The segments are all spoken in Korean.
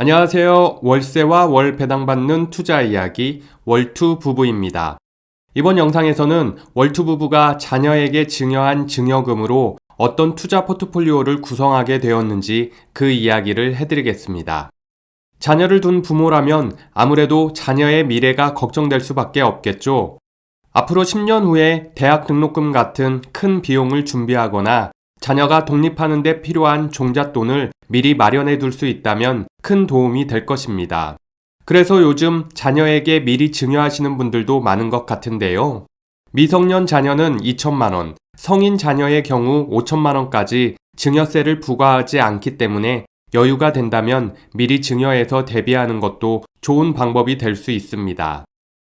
안녕하세요. 월세와 월 배당받는 투자 이야기 월투 부부입니다. 이번 영상에서는 월투 부부가 자녀에게 증여한 증여금으로 어떤 투자 포트폴리오를 구성하게 되었는지 그 이야기를 해드리겠습니다. 자녀를 둔 부모라면 아무래도 자녀의 미래가 걱정될 수밖에 없겠죠. 앞으로 10년 후에 대학 등록금 같은 큰 비용을 준비하거나 자녀가 독립하는 데 필요한 종잣돈을 미리 마련해 둘 수 있다면 큰 도움이 될 것입니다. 그래서 요즘 자녀에게 미리 증여하시는 분들도 많은 것 같은데요. 미성년 자녀는 2천만 원, 성인 자녀의 경우 5천만 원까지 증여세를 부과하지 않기 때문에 여유가 된다면 미리 증여해서 대비하는 것도 좋은 방법이 될 수 있습니다.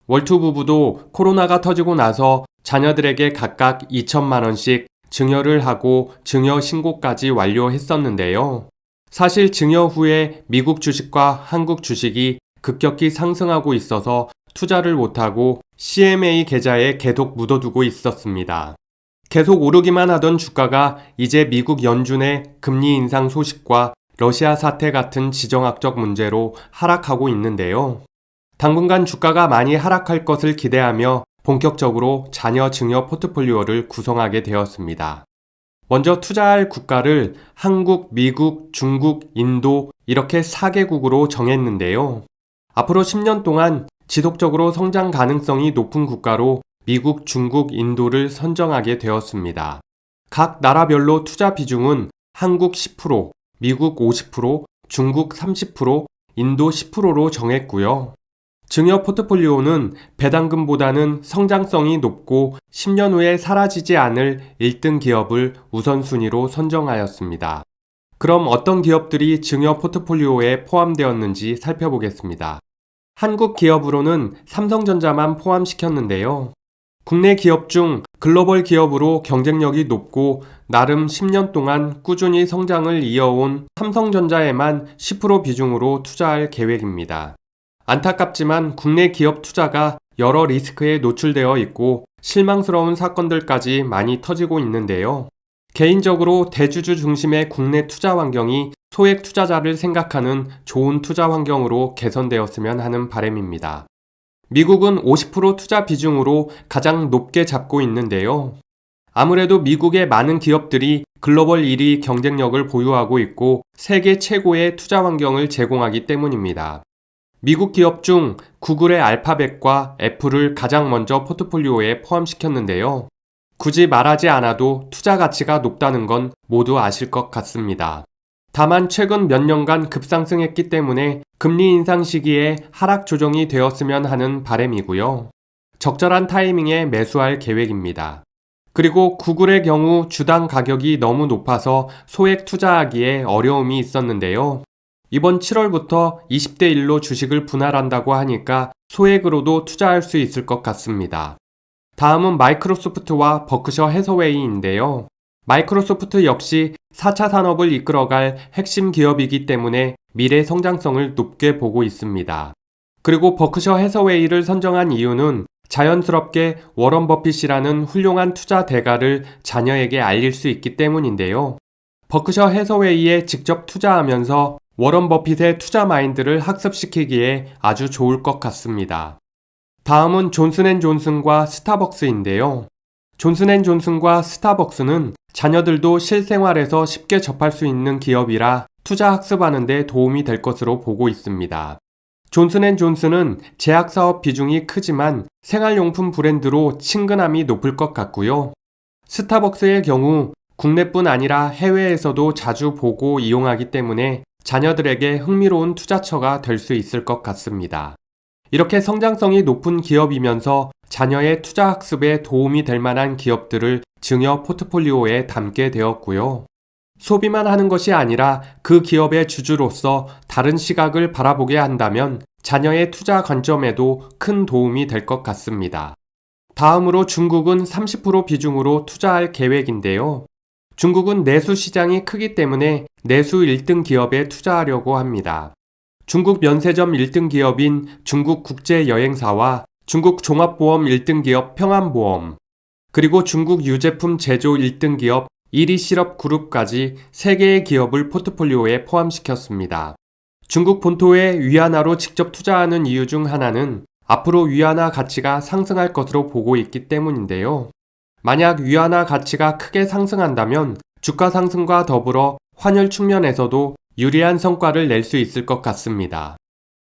월투 부부도 코로나가 터지고 나서 자녀들에게 각각 2천만 원씩 증여를 하고 증여 신고까지 완료했었는데요. 사실 증여 후에 미국 주식과 한국 주식이 급격히 상승하고 있어서 투자를 못하고 CMA 계좌에 계속 묻어두고 있었습니다. 계속 오르기만 하던 주가가 이제 미국 연준의 금리 인상 소식과 러시아 사태 같은 지정학적 문제로 하락하고 있는데요. 당분간 주가가 많이 하락할 것을 기대하며 본격적으로 자녀 증여 포트폴리오를 구성하게 되었습니다. 먼저 투자할 국가를 한국, 미국, 중국, 인도 이렇게 4개국으로 정했는데요. 앞으로 10년 동안 지속적으로 성장 가능성이 높은 국가로 미국, 중국, 인도를 선정하게 되었습니다. 각 나라별로 투자 비중은 한국 10%, 미국 50%, 중국 30%, 인도 10%로 정했고요. 증여 포트폴리오는 배당금보다는 성장성이 높고 10년 후에 사라지지 않을 1등 기업을 우선순위로 선정하였습니다. 그럼 어떤 기업들이 증여 포트폴리오에 포함되었는지 살펴보겠습니다. 한국 기업으로는 삼성전자만 포함시켰는데요. 국내 기업 중 글로벌 기업으로 경쟁력이 높고 나름 10년 동안 꾸준히 성장을 이어온 삼성전자에만 10% 비중으로 투자할 계획입니다. 안타깝지만 국내 기업 투자가 여러 리스크에 노출되어 있고 실망스러운 사건들까지 많이 터지고 있는데요. 개인적으로 대주주 중심의 국내 투자 환경이 소액 투자자를 생각하는 좋은 투자 환경으로 개선되었으면 하는 바람입니다. 미국은 50% 투자 비중으로 가장 높게 잡고 있는데요. 아무래도 미국의 많은 기업들이 글로벌 1위 경쟁력을 보유하고 있고 세계 최고의 투자 환경을 제공하기 때문입니다. 미국 기업 중 구글의 알파벳과 애플을 가장 먼저 포트폴리오에 포함시켰는데요. 굳이 말하지 않아도 투자 가치가 높다는 건 모두 아실 것 같습니다. 다만 최근 몇 년간 급상승했기 때문에 금리 인상 시기에 하락 조정이 되었으면 하는 바람이고요. 적절한 타이밍에 매수할 계획입니다. 그리고 구글의 경우 주당 가격이 너무 높아서 소액 투자하기에 어려움이 있었는데요. 이번 7월부터 20대 1로 주식을 분할한다고 하니까 소액으로도 투자할 수 있을 것 같습니다. 다음은 마이크로소프트와 버크셔 해서웨이인데요. 마이크로소프트 역시 4차 산업을 이끌어갈 핵심 기업이기 때문에 미래 성장성을 높게 보고 있습니다. 그리고 버크셔 해서웨이를 선정한 이유는 자연스럽게 워런 버핏이라는 훌륭한 투자 대가를 자녀에게 알릴 수 있기 때문인데요. 버크셔 해서웨이에 직접 투자하면서 워런 버핏의 투자 마인드를 학습시키기에 아주 좋을 것 같습니다. 다음은 존슨앤존슨과 스타벅스인데요. 존슨앤존슨과 스타벅스는 자녀들도 실생활에서 쉽게 접할 수 있는 기업이라 투자 학습하는 데 도움이 될 것으로 보고 있습니다. 존슨앤존슨은 제약사업 비중이 크지만 생활용품 브랜드로 친근함이 높을 것 같고요. 스타벅스의 경우 국내뿐 아니라 해외에서도 자주 보고 이용하기 때문에 자녀들에게 흥미로운 투자처가 될 수 있을 것 같습니다. 이렇게 성장성이 높은 기업이면서 자녀의 투자 학습에 도움이 될 만한 기업들을 증여 포트폴리오에 담게 되었고요. 소비만 하는 것이 아니라 그 기업의 주주로서 다른 시각을 바라보게 한다면 자녀의 투자 관점에도 큰 도움이 될 것 같습니다. 다음으로 중국은 30% 비중으로 투자할 계획인데요. 중국은 내수 시장이 크기 때문에 내수 1등 기업에 투자하려고 합니다. 중국 면세점 1등 기업인 중국 국제여행사와 중국 종합보험 1등 기업 평안보험, 그리고 중국 유제품 제조 1등 기업 이리시럽 그룹까지 3개의 기업을 포트폴리오에 포함시켰습니다. 중국 본토에 위안화로 직접 투자하는 이유 중 하나는 앞으로 위안화 가치가 상승할 것으로 보고 있기 때문인데요. 만약 위안화 가치가 크게 상승한다면 주가 상승과 더불어 환율 측면에서도 유리한 성과를 낼 수 있을 것 같습니다.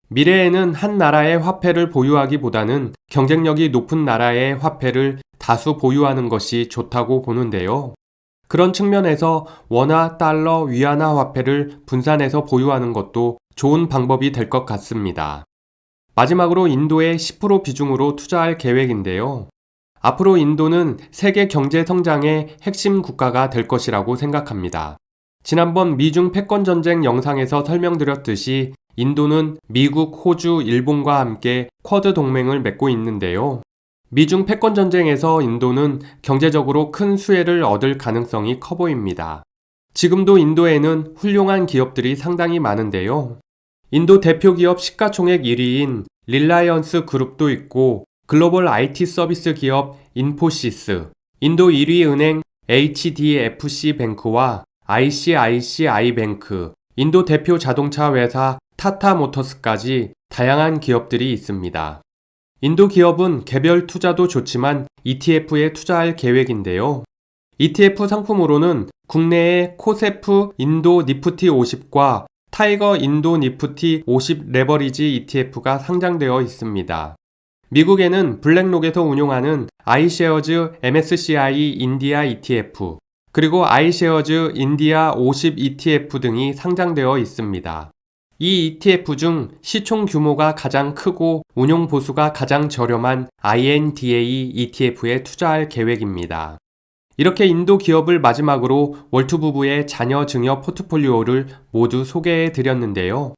미래에는 한 나라의 화폐를 보유하기보다는 경쟁력이 높은 나라의 화폐를 다수 보유하는 것이 좋다고 보는데요. 그런 측면에서 원화, 달러, 위안화 화폐를 분산해서 보유하는 것도 좋은 방법이 될 것 같습니다. 마지막으로 인도에 10% 비중으로 투자할 계획인데요. 앞으로 인도는 세계 경제 성장의 핵심 국가가 될 것이라고 생각합니다. 지난번 미중 패권 전쟁 영상에서 설명드렸듯이 인도는 미국, 호주, 일본과 함께 쿼드 동맹을 맺고 있는데요. 미중 패권 전쟁에서 인도는 경제적으로 큰 수혜를 얻을 가능성이 커 보입니다. 지금도 인도에는 훌륭한 기업들이 상당히 많은데요. 인도 대표 기업 시가총액 1위인 릴라이언스 그룹도 있고 글로벌 IT 서비스 기업 인포시스, 인도 1위 은행 HDFC 뱅크와 ICICI 뱅크, 인도 대표 자동차 회사 타타 모터스까지 다양한 기업들이 있습니다. 인도 기업은 개별 투자도 좋지만 ETF에 투자할 계획인데요. ETF 상품으로는 국내의 코세프 인도 니프티 50과 타이거 인도 니프티 50 레버리지 ETF가 상장되어 있습니다. 미국에는 블랙록에서 운용하는 iShares MSCI 인디아 ETF, 그리고 iShares 인디아 50 ETF 등이 상장되어 있습니다. 이 ETF 중 시총 규모가 가장 크고 운용 보수가 가장 저렴한 INDA ETF에 투자할 계획입니다. 이렇게 인도 기업을 마지막으로 월투 부부의 자녀 증여 포트폴리오를 모두 소개해 드렸는데요.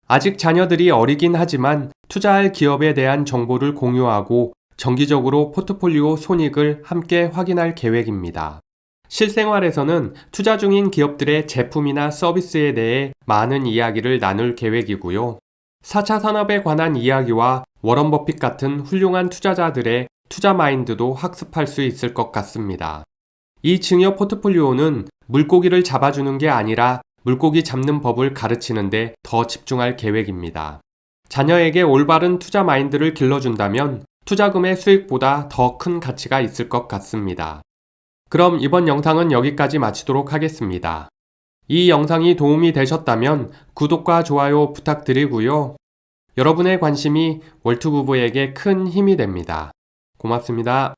아직 자녀들이 어리긴 하지만 투자할 기업에 대한 정보를 공유하고 정기적으로 포트폴리오 손익을 함께 확인할 계획입니다. 실생활에서는 투자 중인 기업들의 제품이나 서비스에 대해 많은 이야기를 나눌 계획이고요. 4차 산업에 관한 이야기와 워런 버핏 같은 훌륭한 투자자들의 투자 마인드도 학습할 수 있을 것 같습니다. 이 증여 포트폴리오는 물고기를 잡아주는 게 아니라 물고기 잡는 법을 가르치는데 더 집중할 계획입니다. 자녀에게 올바른 투자 마인드를 길러준다면 투자금의 수익보다 더 큰 가치가 있을 것 같습니다. 그럼 이번 영상은 여기까지 마치도록 하겠습니다. 이 영상이 도움이 되셨다면 구독과 좋아요 부탁드리고요. 여러분의 관심이 월투 부부에게 큰 힘이 됩니다. 고맙습니다.